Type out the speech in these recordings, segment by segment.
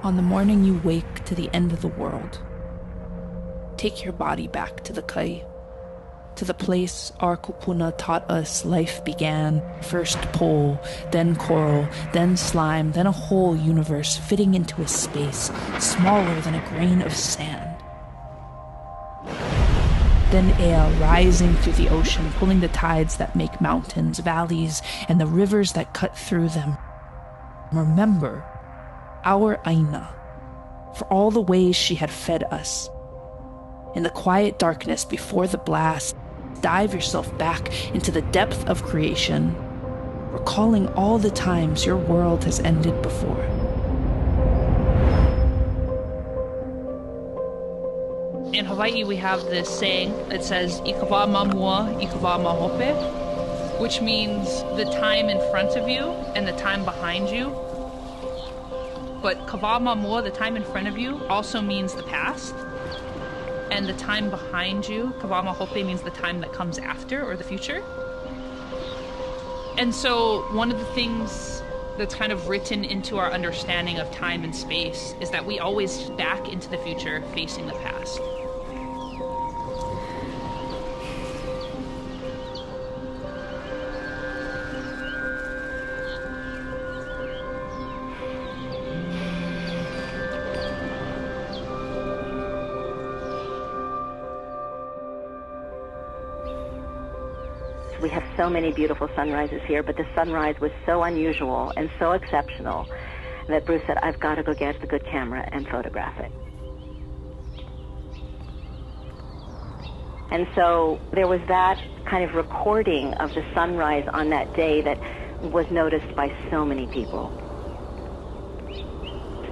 On the morning you wake to the end of the world, take your body back to the kai, to the place our kupuna taught us life began. First pole, then coral, then slime, then a whole universe fitting into a space smaller than a grain of sand. Then air rising through the ocean, pulling the tides that make mountains, valleys, and the rivers that cut through them. Remember our Aina, for all the ways she had fed us. In the quiet darkness before the blast, dive yourself back into the depth of creation, recalling all the times your world has ended before. In Hawaii, we have this saying that says, "Ikawa mamua, ikawa mahope," which means the time in front of you and the time behind you. But kawa mamua, the time in front of you, also means the past. And the time behind you, kawa mahope, means the time that comes after or the future. And so one of the things that's kind of written into our understanding of time and space is that we always back into the future facing the past. We have so many beautiful sunrises here, but the sunrise was so unusual and so exceptional that Bruce said, I've got to go get the good camera and photograph it. And so there was that kind of recording of the sunrise on that day that was noticed by so many people.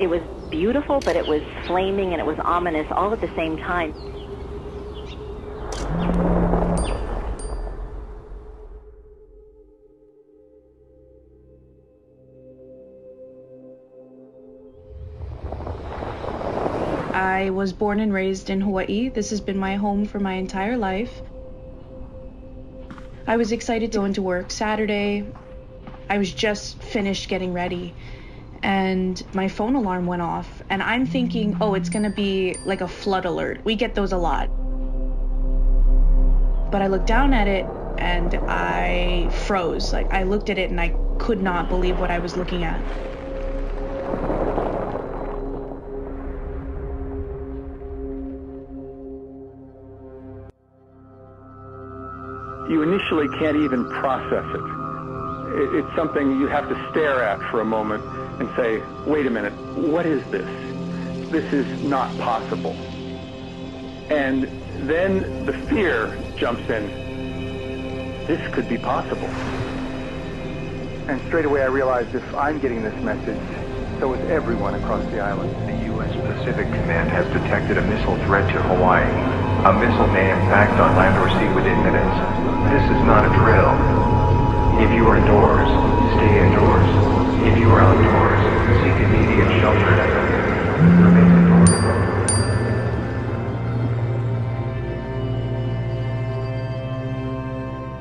It was beautiful, but it was flaming and it was ominous all at the same time. I was born and raised in Hawaii. This has been my home for my entire life. I was excited to go into work Saturday. I was just finished getting ready and my phone alarm went off and I'm thinking, oh, it's gonna be like a flood alert. We get those a lot. But I looked down at it and I froze. Like I looked at it and I could not believe what I was looking at. You initially can't even process it. It's something you have to stare at for a moment and say, wait a minute, what is this? This is not possible. And then the fear jumps in. This could be possible. And straight away I realized if I'm getting this message, so is everyone across the island. The U.S. Pacific Command has detected a missile threat to Hawaii. A missile may impact on land or sea within minutes. This is not a drill. If you are indoors, stay indoors. If you are outdoors, seek immediate shelter. Remain indoors.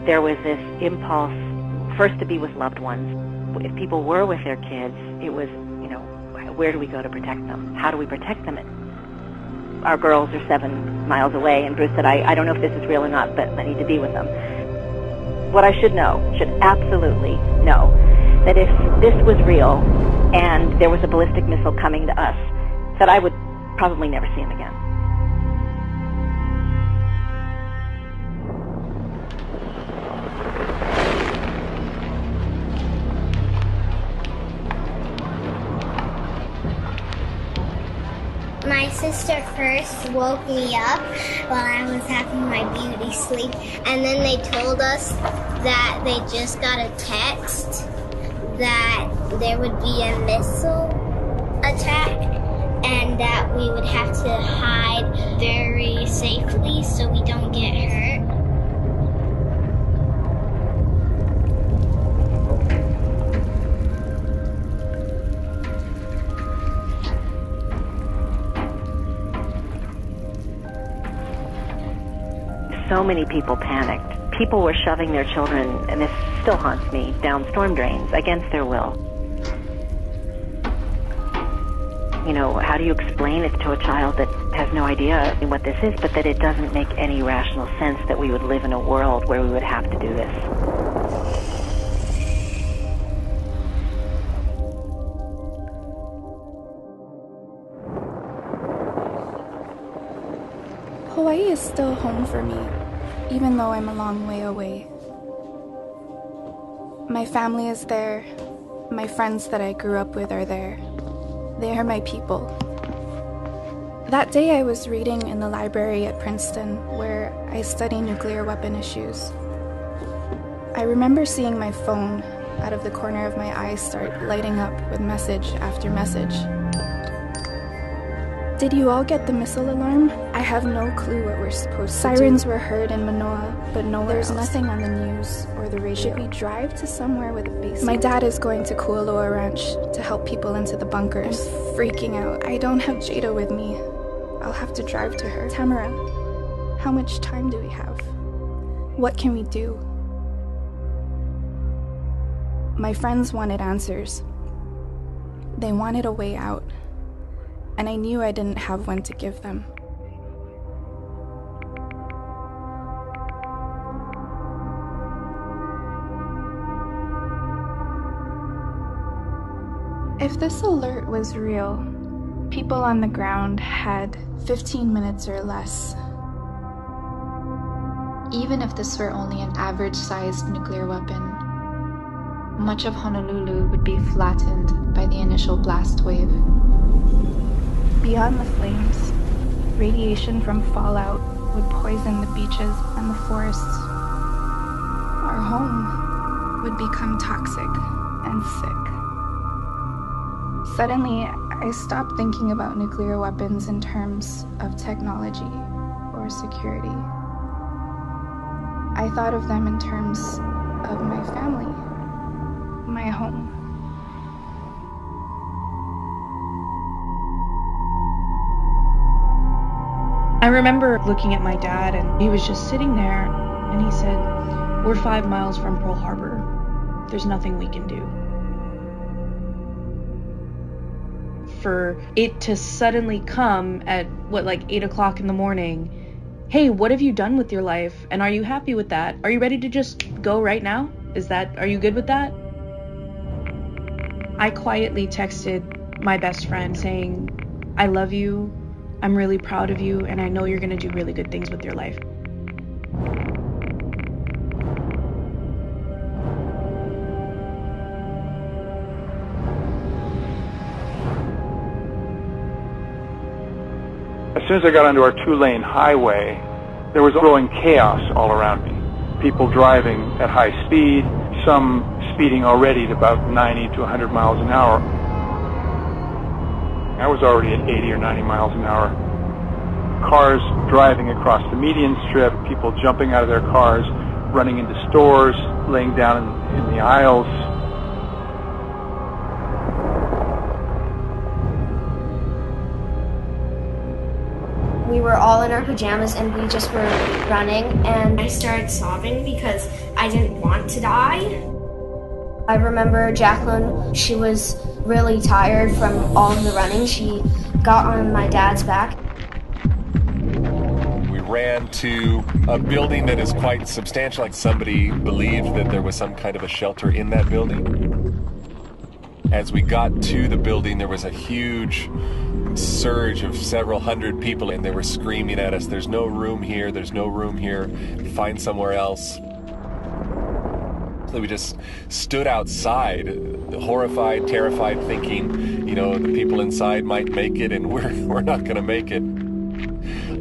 There was this impulse, first to be with loved ones. If people were with their kids, it was, where do we go to protect them? How do we protect them? Our girls are 7 miles away, and Bruce said, I don't know if this is real or not, but I need to be with them. What I should absolutely know, that if this was real and there was a ballistic missile coming to us, that I would probably never see him again. My sister first woke me up while I was having my beauty sleep, and then they told us that they just got a text that there would be a missile attack and that we would have to hide very safely so we don't get hurt. So many people panicked. People were shoving their children, and this still haunts me, down storm drains against their will. how do you explain it to a child that has no idea what this is, but that it doesn't make any rational sense that we would live in a world where we would have to do this? Hawaii is still home for me, even though I'm a long way away. My family is there. My friends that I grew up with are there. They are my people. That day I was reading in the library at Princeton, where I study nuclear weapon issues. I remember seeing my phone out of the corner of my eye start lighting up with message after message. Did you all get the missile alarm? I have no clue what we're supposed to do. Sirens were heard in Manoa, but nowhere else. There's nothing on the news or the radio. Should we drive to somewhere with a base? My dad is going to Kualoa Ranch to help people into the bunkers. I'm freaking out. I don't have Jada with me. I'll have to drive to her. Tamara, how much time do we have? What can we do? My friends wanted answers. They wanted a way out. And I knew I didn't have one to give them. If this alert was real, people on the ground had 15 minutes or less. Even if this were only an average-sized nuclear weapon, much of Honolulu would be flattened by the initial blast wave. Beyond the flames, radiation from fallout would poison the beaches and the forests. Our home would become toxic and sick. Suddenly, I stopped thinking about nuclear weapons in terms of technology or security. I thought of them in terms of my family, my home. I remember looking at my dad, and he was just sitting there, and he said, "We're 5 miles from Pearl Harbor. There's nothing we can do." For it to suddenly come at, 8 o'clock in the morning, "Hey, what have you done with your life? And are you happy with that? Are you ready to just go right now? Are you good with that?" I quietly texted my best friend saying, "I love you. I'm really proud of you, and I know you're going to do really good things with your life." As soon as I got onto our 2-lane highway, there was growing chaos all around me. People driving at high speed, some speeding already at about 90 to 100 miles an hour. I was already at 80 or 90 miles an hour. Cars driving across the median strip, people jumping out of their cars, running into stores, laying down in the aisles. We were all in our pajamas and we just were running, and I started sobbing because I didn't want to die. I remember Jacqueline, she was really tired from all of the running. She got on my dad's back. We ran to a building that is quite substantial. Like somebody believed that there was some kind of a shelter in that building. As we got to the building, there was a huge surge of several hundred people, and they were screaming at us, "There's no room here, there's no room here, find somewhere else." So we just stood outside, horrified, terrified, thinking, the people inside might make it and we're not going to make it.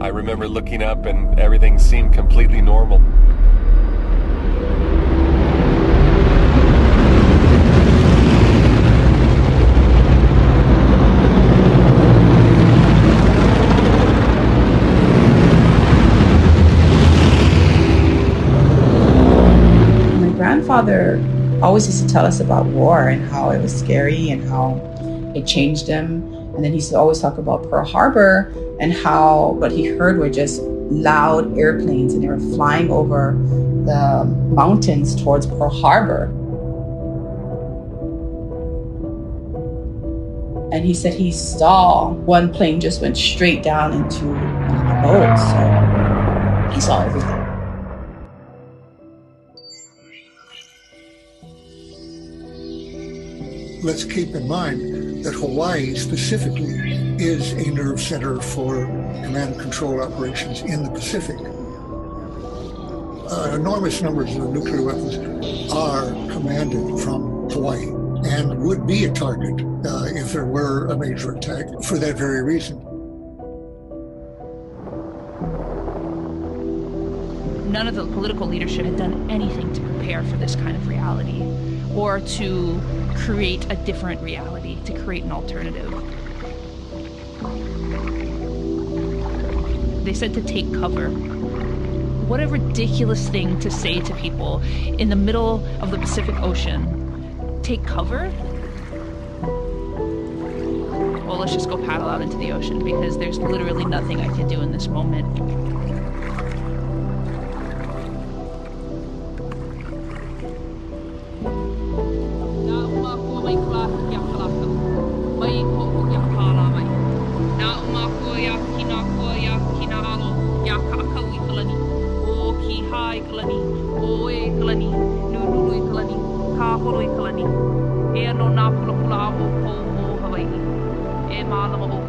I remember looking up and everything seemed completely normal. Grandfather always used to tell us about war and how it was scary and how it changed him. And then he used to always talk about Pearl Harbor and how what he heard were just loud airplanes, and they were flying over the mountains towards Pearl Harbor. And he said he saw one plane just went straight down into the boat. So he saw everything. Let's keep in mind that Hawaii specifically is a nerve center for command and control operations in the Pacific. Enormous numbers of nuclear weapons are commanded from Hawaii and would be a target if there were a major attack for that very reason. None of the political leadership had done anything to prepare for this kind of reality or to create a different reality, to create an alternative. They said to take cover. What a ridiculous thing to say to people in the middle of the Pacific Ocean. Take cover? Well, let's just go paddle out into the ocean because there's literally nothing I can do in this moment. E no nā pula pula o Hawaii. E mālama o